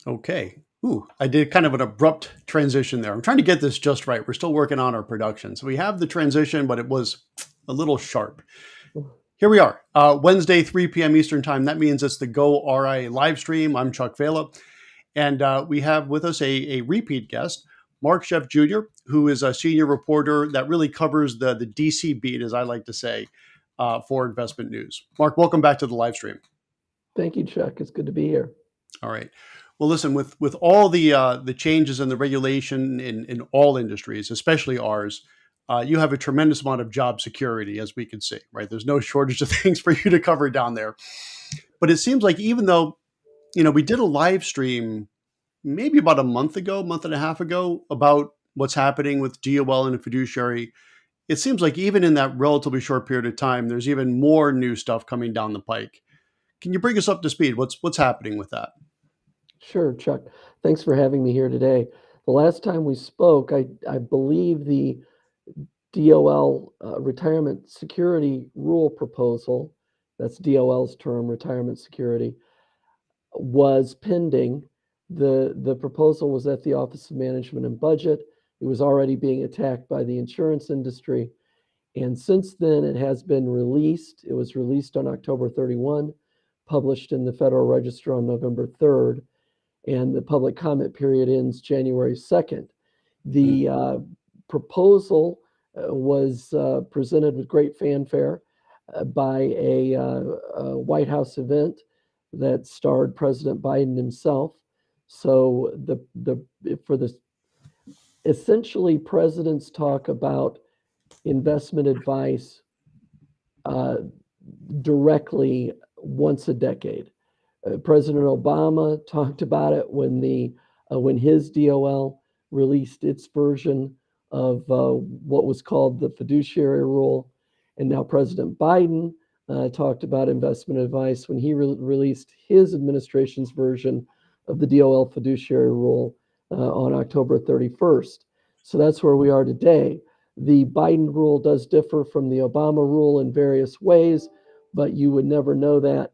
Okay. Ooh, I did kind of an abrupt transition there. I'm trying to get this just right. We're still working on our production. So we have the transition, but it was a little sharp. Here we are, Wednesday, 3 p.m. Eastern Time. That means it's the goRIA live stream. I'm Chuck Vela. And we have with us a repeat guest, Mark Schoeff Jr., who is a senior reporter that really covers the DC beat, as I like to say, for Investment News. Mark, welcome back to the live stream. Thank you, Chuck. It's good to be here. All right. Well, listen, with all the changes in the regulation in all industries, especially ours, you have a tremendous amount of job security, as we can see, right? There's no shortage of things for you to cover down there. But it seems like even though, we did a live stream maybe about a month and a half ago, about what's happening with DOL and a fiduciary, it seems like even in that relatively short period of time, there's even more new stuff coming down the pike. Can you bring us up to speed? What's happening with that? Sure, Chuck. Thanks for having me here today. The last time we spoke, I believe the DOL retirement security rule proposal, that's DOL's term, retirement security, was pending. The proposal was at the Office of Management and Budget. It was already being attacked by the insurance industry. And since then, it has been released. It was released on October 31, published in the Federal Register on November 3rd, and the public comment period ends January 2nd. The proposal was presented with great fanfare by a White House event that starred President Biden himself. So essentially, presidents talk about investment advice directly once a decade. President Obama talked about it when his DOL released its version of what was called the fiduciary rule, and now President Biden talked about investment advice when he released his administration's version of the DOL fiduciary rule on October 31st. So that's where we are today. The Biden rule does differ from the Obama rule in various ways, but you would never know that.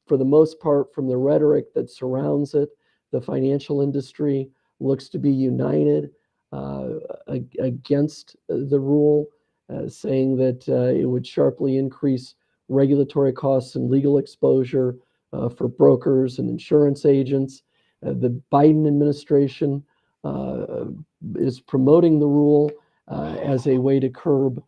For the most part, from the rhetoric that surrounds it, the financial industry looks to be united against the rule, saying that it would sharply increase regulatory costs and legal exposure for brokers and insurance agents. The Biden administration is promoting the rule as a way to curb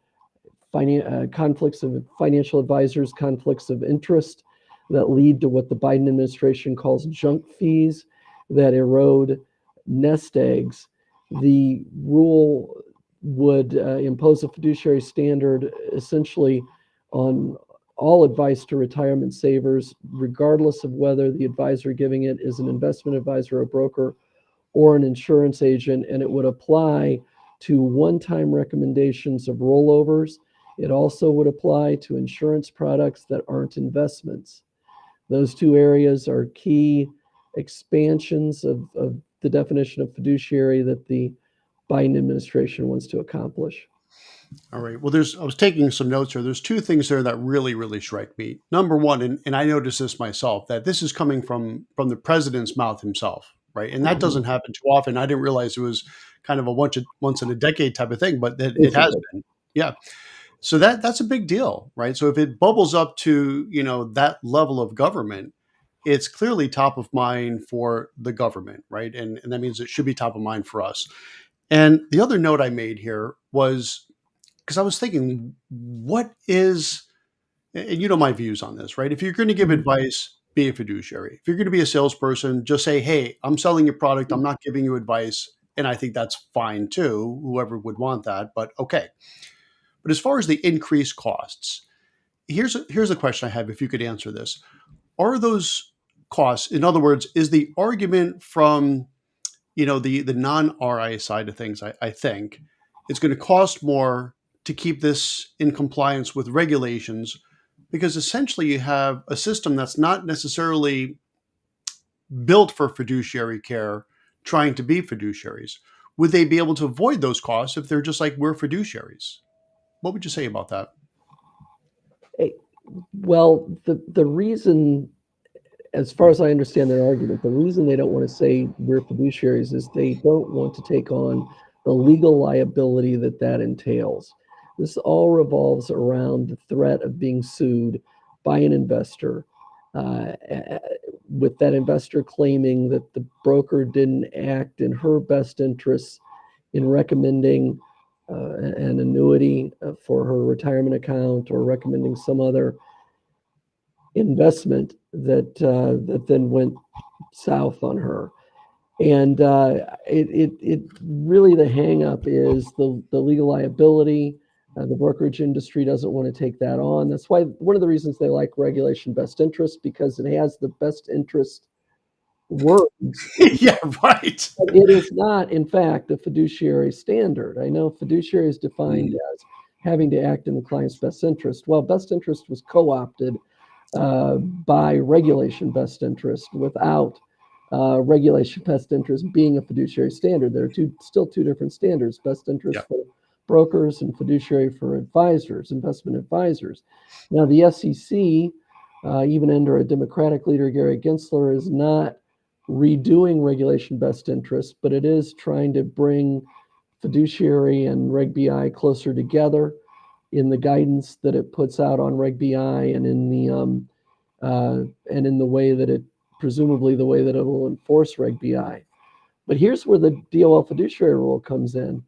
conflicts of financial advisors, conflicts of interest that lead to what the Biden administration calls junk fees that erode nest eggs. The rule would impose a fiduciary standard essentially on all advice to retirement savers, regardless of whether the advisor giving it is an investment advisor, a broker, or an insurance agent, and it would apply to one-time recommendations of rollovers. It also would apply to insurance products that aren't investments. Those two areas are key expansions of the definition of fiduciary that the Biden administration wants to accomplish. All right. Well, I was taking some notes here. There's two things there that really strike me. Number one, and I noticed this myself, that this is coming from the president's mouth himself, right? And that doesn't happen too often. I didn't realize it was kind of a once in a decade type of thing, but it has been. Yeah. So that's a big deal, right? So if it bubbles up to, that level of government, it's clearly top of mind for the government, right? And that means it should be top of mind for us. And the other note I made here was, because I was thinking, what is, and you know my views on this, right? If you're going to give advice, be a fiduciary. If you're going to be a salesperson, just say, hey, I'm selling your product. I'm not giving you advice. And I think that's fine too, whoever would want that, but okay. But as far as the increased costs, here's a question I have, if you could answer this. Are those costs, in other words, is the argument from, the non-RIA side of things, I think, it's going to cost more to keep this in compliance with regulations, because essentially you have a system that's not necessarily built for fiduciary care trying to be fiduciaries. Would they be able to avoid those costs if they're just like, we're fiduciaries? What would you say about that? Well, the reason as far as I understand their argument, the reason they don't want to say we're fiduciaries is they don't want to take on the legal liability that entails. This all revolves around the threat of being sued by an investor, uh, with that investor claiming that the broker didn't act in her best interests in recommending an annuity for her retirement account, or recommending some other investment that then went south on her. And it really, the hangup is the legal liability. The brokerage industry doesn't want to take that on. That's why one of the reasons they like regulation best interest, because it has the best interest words. Yeah, right. But it is not, in fact, a fiduciary standard. I know fiduciary is defined Mhm. as having to act in the client's best interest. Well, best interest was co-opted by regulation best interest, without regulation best interest being a fiduciary standard. There are still two different standards: best Yeah. interest for brokers and fiduciary for advisors, investment advisors. Now, the SEC, even under a Democratic leader, Gary Gensler, is not redoing regulation best interest, but it is trying to bring fiduciary and Reg BI closer together in the guidance that it puts out on Reg BI, and in the way that it, presumably the way that it will enforce Reg BI. But here's where the DOL fiduciary rule comes in.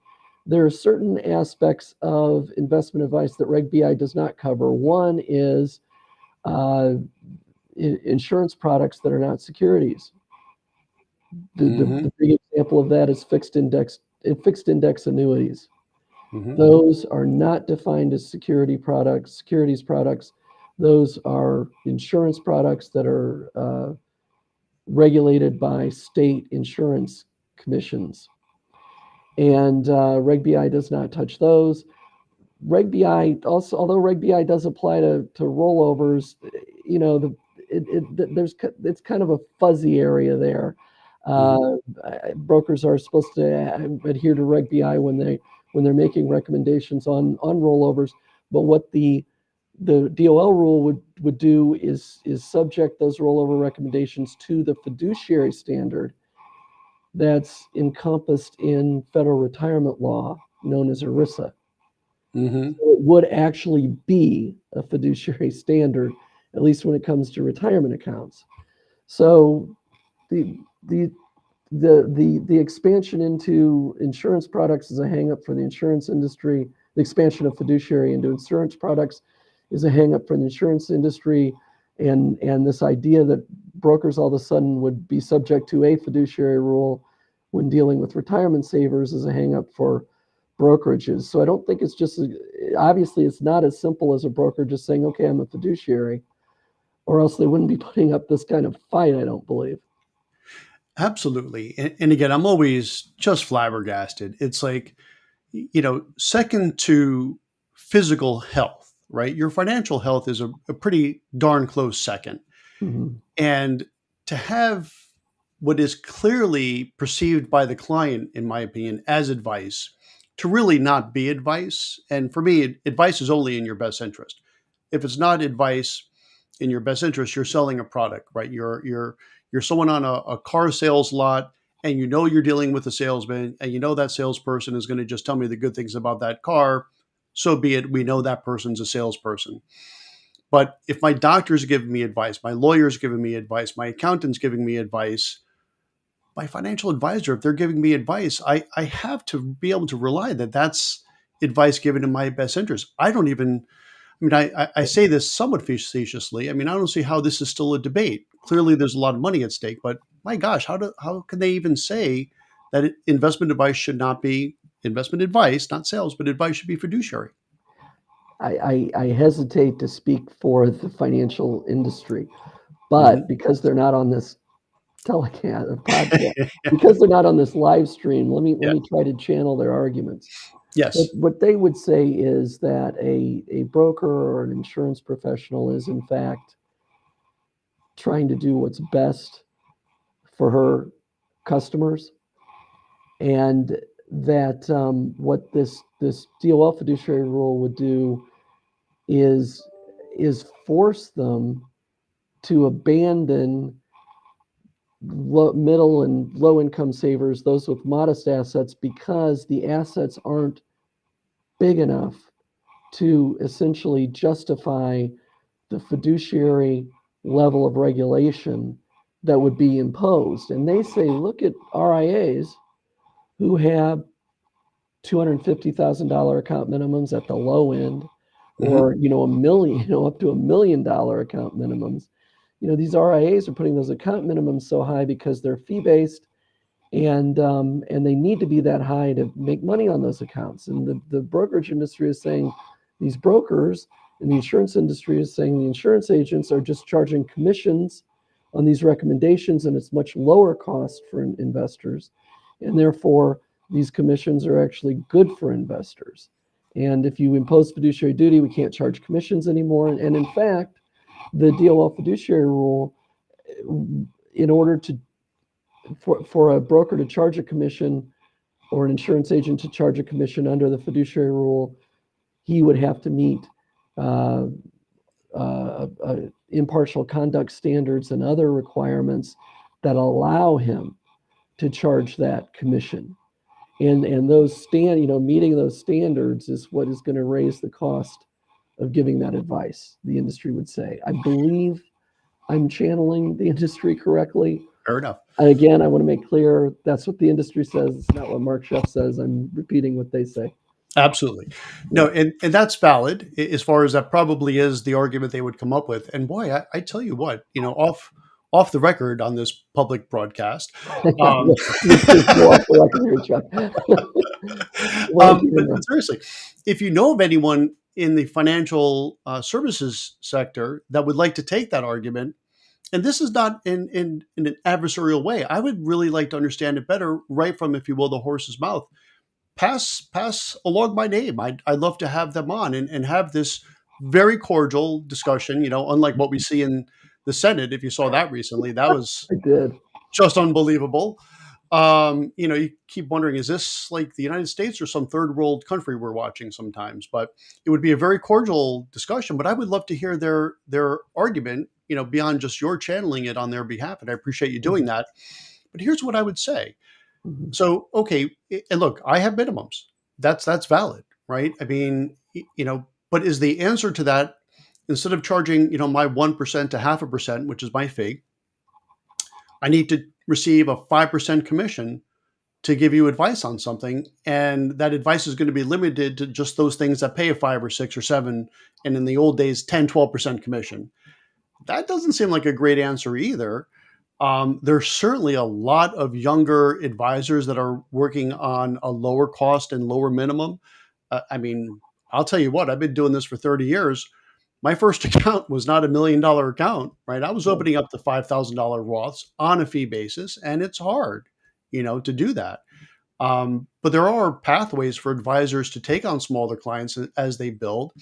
There are certain aspects of investment advice that Reg BI does not cover. One is uh, insurance products that are not securities. Hmm. The big example of that is fixed index annuities. Hmm. Those are not defined as securities products. Those are insurance products that are regulated by state insurance commissions. And Reg BI does not touch those. Reg BI also, although Reg BI does apply to rollovers, you know, it's kind of a fuzzy area there. Hmm. Uh, Brokers are supposed to adhere to Reg BI when they're making recommendations on rollovers, but what the DOL rule would do is subject those rollover recommendations to the fiduciary standard that's encompassed in federal retirement law, known as ERISA. Hmm. So it would actually be a fiduciary standard, at least when it comes to retirement accounts. So the the the expansion into insurance products is a hangup for the insurance industry. The expansion of fiduciary into insurance products is a hangup for the insurance industry, and this idea that brokers all of a sudden would be subject to a fiduciary rule when dealing with retirement savers is a hangup for brokerages. So I don't think it's just, obviously it's not as simple as a broker just saying, okay, I'm a fiduciary, or else they wouldn't be putting up this kind of fight, I don't believe. Absolutely. And again, I'm always just flabbergasted. It's like, second to physical health, right? Your financial health is a pretty darn close second. Mhm. And to have what is clearly perceived by the client, in my opinion, as advice, to really not be advice. And for me, advice is only in your best interest. If it's not advice in your best interest, you're selling a product, right? You're someone on a car sales lot, and you know you're dealing with a salesman, and you know that salesperson is going to just tell me the good things about that car. So be it. We know that person's a salesperson. But if my doctor's giving me advice, my lawyer's giving me advice, my accountant's giving me advice, my financial advisor, if they're giving me advice, I have to be able to rely that that's advice given in my best interest. I say this somewhat facetiously. I mean, I don't see how this is still a debate. Clearly, there's a lot of money at stake, but my gosh, how can they even say that investment advice should not be investment advice, not sales, but advice should be fiduciary? I hesitate to speak for the financial industry, but Hmm. because they're not on this telecast or podcast, because they're not on this live stream, let Yeah. me try to channel their arguments. Yes. What they would say is that a broker or an insurance professional is in fact trying to do what's best for her customers, and that what this DOL fiduciary rule would do is force them to abandon middle and low income savers, those with modest assets, because the assets aren't big enough to essentially justify the fiduciary level of regulation that would be imposed. And they say, look at RIAs who have $250,000 account minimums at the low end, or a million, up to $1 million account minimums. These RIAs are putting those account minimums so high because they're fee based, and they need to be that high to make money on those accounts. And the brokerage industry is saying these brokers, and the insurance industry is saying the insurance agents are just charging commissions on these recommendations, and it's much lower cost for investors, and therefore these commissions are actually good for investors. And if you impose fiduciary duty, we can't charge commissions anymore. And in fact, the DOL fiduciary rule, in order for a broker to charge a commission or an insurance agent to charge a commission under the fiduciary rule, he would have to meet impartial conduct standards and other requirements that allow him to charge that commission. And those meeting those standards is what is going to raise the cost of giving that advice, the industry would say. I believe I'm channeling the industry correctly. Fair enough. And again, I want to make clear that's what the industry says. It's not what Mark Schoeff says. I'm repeating what they say. Absolutely. No, and that's valid as far as that probably is the argument they would come up with. And boy, I tell you what, off the record on this public broadcast. But seriously, if you know of anyone in the financial services sector that would like to take that argument, and this is not in an adversarial way, I would really like to understand it better right from, if you will, the horse's mouth. Pass along my name. I'd love to have them on and have this very cordial discussion, unlike what we see in the Senate. If you saw that recently, that was just unbelievable. You keep wondering, is this like the United States or some third world country we're watching sometimes? But it would be a very cordial discussion, but I would love to hear their argument, beyond just your channeling it on their behalf. And I appreciate you doing that. But here's what I would say. So, okay. And look, I have minimums. That's valid, right? I mean, but is the answer to that, instead of charging, my 1% to 0.5%, which is my fee, I need to receive a 5% commission to give you advice on something. And that advice is going to be limited to just those things that pay a 5 or 6 or 7. And in the old days, 10, 12% commission. That doesn't seem like a great answer either. There's certainly a lot of younger advisors that are working on a lower cost and lower minimum. I mean, I'll tell you what, I've been doing this for 30 years. My first account was not $1 million account, right? I was opening up the $5,000 Roths on a fee basis, and it's hard, to do that. But there are pathways for advisors to take on smaller clients as they build.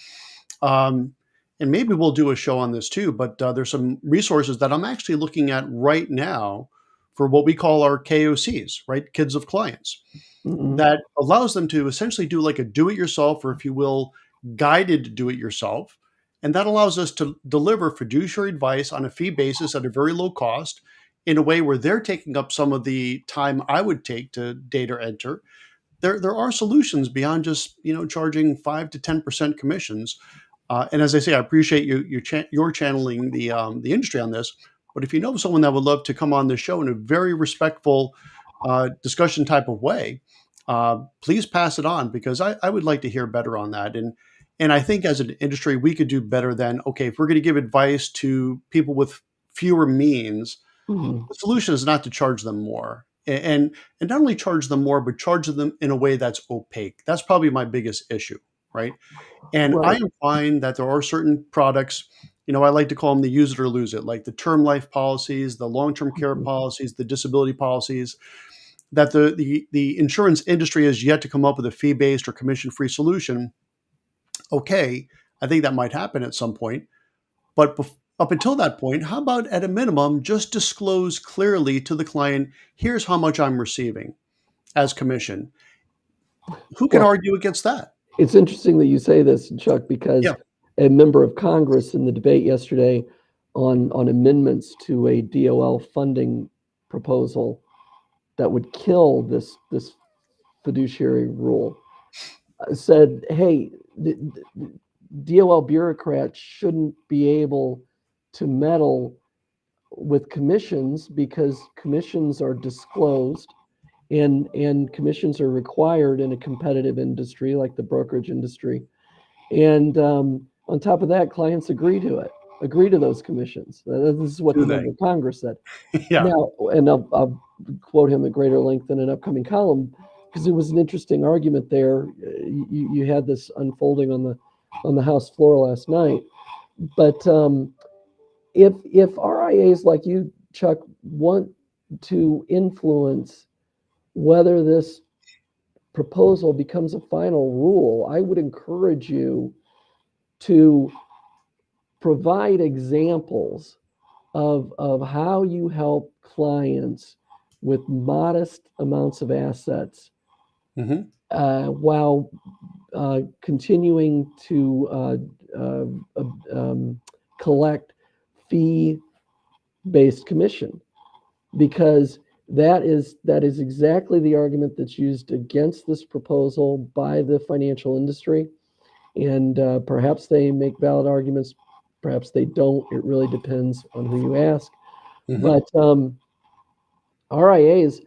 And maybe we'll do a show on this too, but there's some resources that I'm actually looking at right now for what we call our KOCs, right? Kids of clients, that allows them to essentially do like a do-it-yourself, or if you will, guided do-it-yourself. And that allows us to deliver fiduciary advice on a fee basis at a very low cost, in a way where they're taking up some of the time I would take to data enter. There are solutions beyond just, charging 5 to 10% commissions. And as I say, I appreciate you're channeling the industry on this. But if you know someone that would love to come on the show in a very respectful discussion type of way, please pass it on, because I would like to hear better on that. And I think as an industry, we could do better than, okay, if we're going to give advice to people with fewer means, the solution is not to charge them more. And not only charge them more, but charge them in a way that's opaque. That's probably my biggest issue, right? And I find that there are certain products, I like to call them the use it or lose it, like the term life policies, the long-term care policies, the disability policies, that the insurance industry has yet to come up with a fee-based or commission-free solution. Okay, I think that might happen at some point. But up until that point, how about at a minimum, just disclose clearly to the client, here's how much I'm receiving as commission. Who can argue against that? It's interesting that you say this, Chuck, because a member of Congress in the debate yesterday on amendments to a DOL funding proposal that would kill this fiduciary rule. Said, hey, the DOL bureaucrats shouldn't be able to meddle with commissions because commissions are disclosed and commissions are required in a competitive industry like the brokerage industry. And on top of that, clients agree to those commissions. This is what Do the they? member of Congress said. Yeah. Now, and I'll quote him at greater length in an upcoming column because it was an interesting argument there. You had this unfolding on the House floor last night. But if RIAs like you, Chuck, want to influence whether this proposal becomes a final rule, I would encourage you to provide examples of how you help clients with modest amounts of assets Hmm. while continuing to collect fee-based commission, because that is exactly the argument that's used against this proposal by the financial industry. And perhaps they make valid arguments, perhaps they don't. It really depends on who you ask. Hmm. But RIAs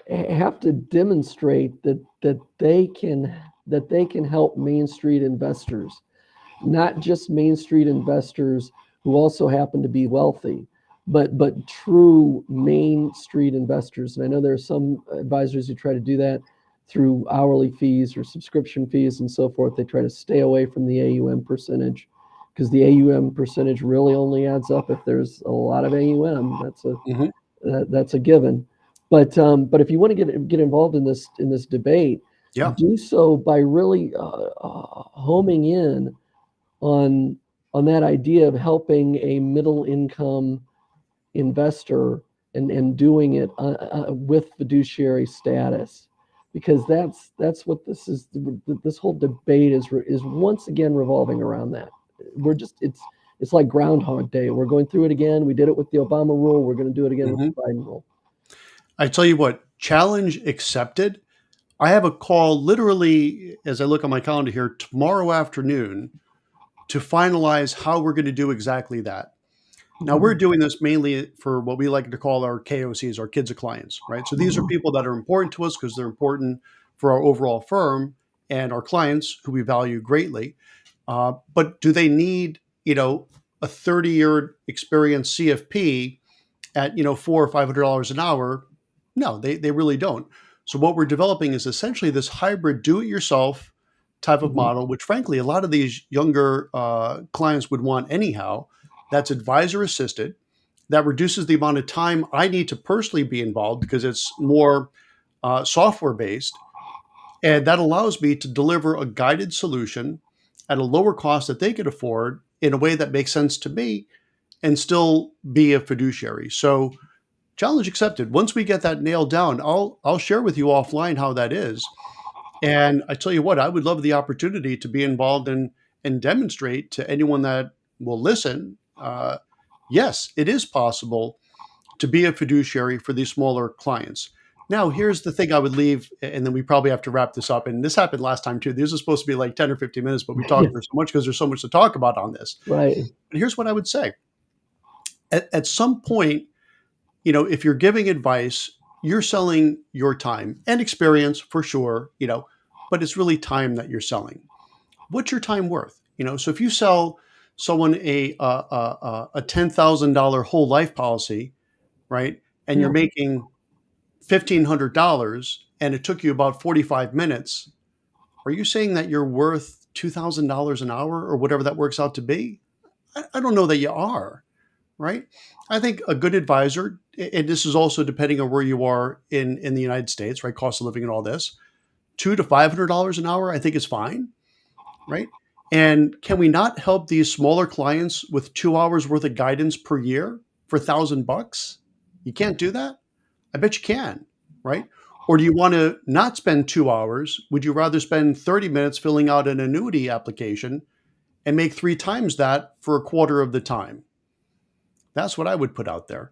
have to demonstrate that they can help Main Street investors, not just Main Street investors who also happen to be wealthy, but true Main Street investors. And I know there are some advisors who try to do that through hourly fees or subscription fees and so forth. They try to stay away from the AUM percentage because the AUM percentage really only adds up if there's a lot of AUM. Hmm. That's a given. But if you want to get involved in this debate, Yeah. do so by really homing in on that idea of helping a middle income investor and doing it with fiduciary status, because that's what this is. This whole debate is once again revolving around that. It's like Groundhog Day. We're going through it again. We did it with the Obama rule. We're going to do it again with Hmm. the Biden rule. I tell you what, challenge accepted. I have a call literally as I look on my calendar here tomorrow afternoon to finalize how we're going to do exactly that. Now, we're doing this mainly for what we like to call our KOCs, our kids of clients, right? So these are people that are important to us because they're important for our overall firm and our clients who we value greatly. But do they need, a 30-year experienced CFP at, $400 or $500 an hour? No, they really don't. So what we're developing is essentially this hybrid do-it-yourself type of Mhm. model, which frankly, a lot of these younger clients would want anyhow. That's advisor assisted. That reduces the amount of time I need to personally be involved because it's more software based. And that allows me to deliver a guided solution at a lower cost that they could afford in a way that makes sense to me and still be a fiduciary. So challenge accepted. Once we get that nailed down, I'll share with you offline how that is. And I tell you what, I would love the opportunity to be involved in and demonstrate to anyone that will listen. Yes, it is possible to be a fiduciary for these smaller clients. Now, here's the thing I would leave, and then we probably have to wrap this up. And this happened last time too. This is supposed to be like 10 or 15 minutes, but we talked for so much because there's so much to talk about on this. Right. But here's what I would say. At some point, if you're giving advice, you're selling your time and experience for sure, but it's really time that you're selling. What's your time worth? So if you sell someone a $10,000 whole life policy, right, and you're Yeah. making $1,500 and it took you about 45 minutes, are you saying that you're worth $2,000 an hour or whatever that works out to be? I don't know that you are, right? I think a good advisor, and this is also depending on where you are in the United States, right? Cost of living and all this, $200 to $500 an hour, I think is fine, right? And can we not help these smaller clients with 2 hours worth of guidance per year for $1,000? You can't do that? I bet you can, right? Or do you want to not spend 2 hours? Would you rather spend 30 minutes filling out an annuity application and make three times that for a quarter of the time? That's what I would put out there.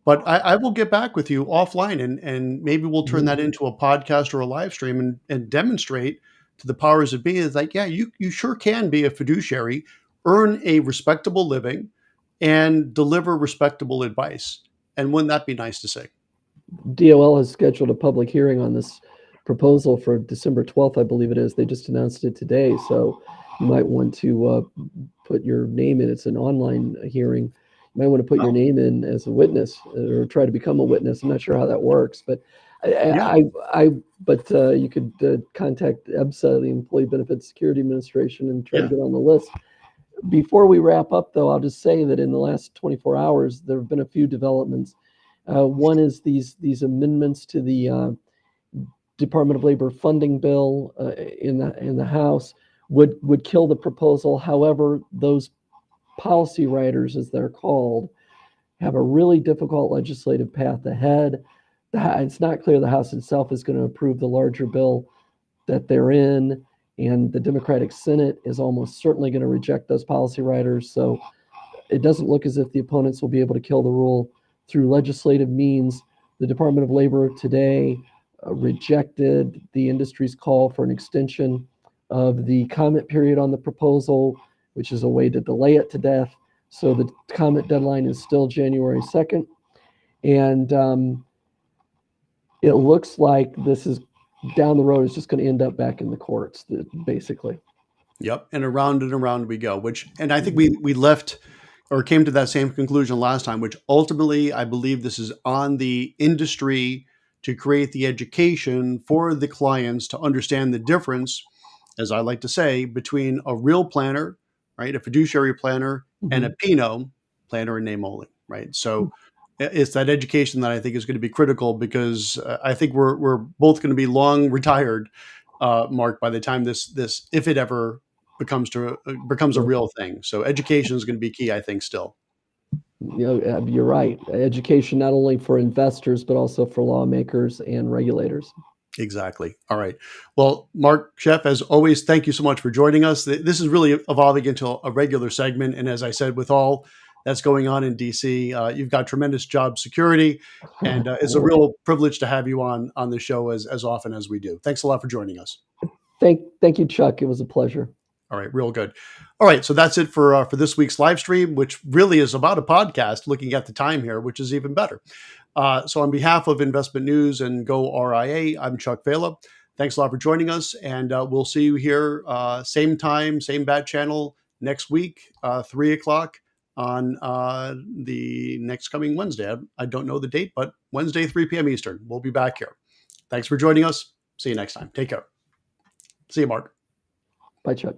But I will get back with you offline, and maybe we'll turn Mhm. that into a podcast or a live stream and demonstrate to the powers that be is like, yeah, you sure can be a fiduciary, earn a respectable living, and deliver respectable advice. And wouldn't that be nice to see? DOL has scheduled a public hearing on this proposal for December 12th, I believe it is. They just announced it today, so you might want to put your name in. It's an online hearing. You might want to put your Oh, name in as a witness or try to become a witness. I'm not sure how that works, but yeah, you could contact EBSA, the Employee Benefits Security Administration, and try to yeah, get on the list. Before we wrap up, though, I'll just say that in the last 24 hours, there have been a few developments. One is these amendments to the Department of Labor funding bill in the House would kill the proposal. However, those policy writers, as they're called, have a really difficult legislative path ahead. It's not clear the House itself is going to approve the larger bill that they're in, and the Democratic Senate is almost certainly going to reject those policy writers. So it doesn't look as if the opponents will be able to kill the rule through legislative means. The Department of Labor today rejected the industry's call for an extension of the comment period on the proposal, which is a way to delay it to death. So the comment deadline is still January 2nd. And it looks like this is down the road, is just going to end up back in the courts, basically. yep. And around we go. And I think we left or came to that same conclusion last time, which ultimately I believe this is on the industry to create the education for the clients to understand the difference, as I like to say, between a real planner, right, a fiduciary planner, and a Mhm. Pinot planner in name only, right? So it's that education that I think is going to be critical because I think we're both going to be long retired, Mark, by the time this if it ever becomes a Yeah. real thing. So education is going to be key, I think, still. You're right. Education not only for investors but also for lawmakers and regulators. Exactly. All right. Well, Mark Schoeff, as always, thank you so much for joining us. This is really evolving into a regular segment. And as I said, with all that's going on in DC, you've got tremendous job security. And it's a real privilege to have you on the show as often as we do. Thanks a lot for joining us. Thank you, Chuck. It was a pleasure. All right, real good. All right, so that's it for this week's live stream, which really is about a podcast. Looking at the time here, which is even better. So, on behalf of Investment News and goRIA, I'm Chuck Vela. Thanks a lot for joining us, and we'll see you here same time, same bat channel next week, 3 o'clock on the next coming Wednesday. I don't know the date, but Wednesday, 3 p.m. Eastern. We'll be back here. Thanks for joining us. See you next time. Take care. See you, Mark. Bye, Chuck.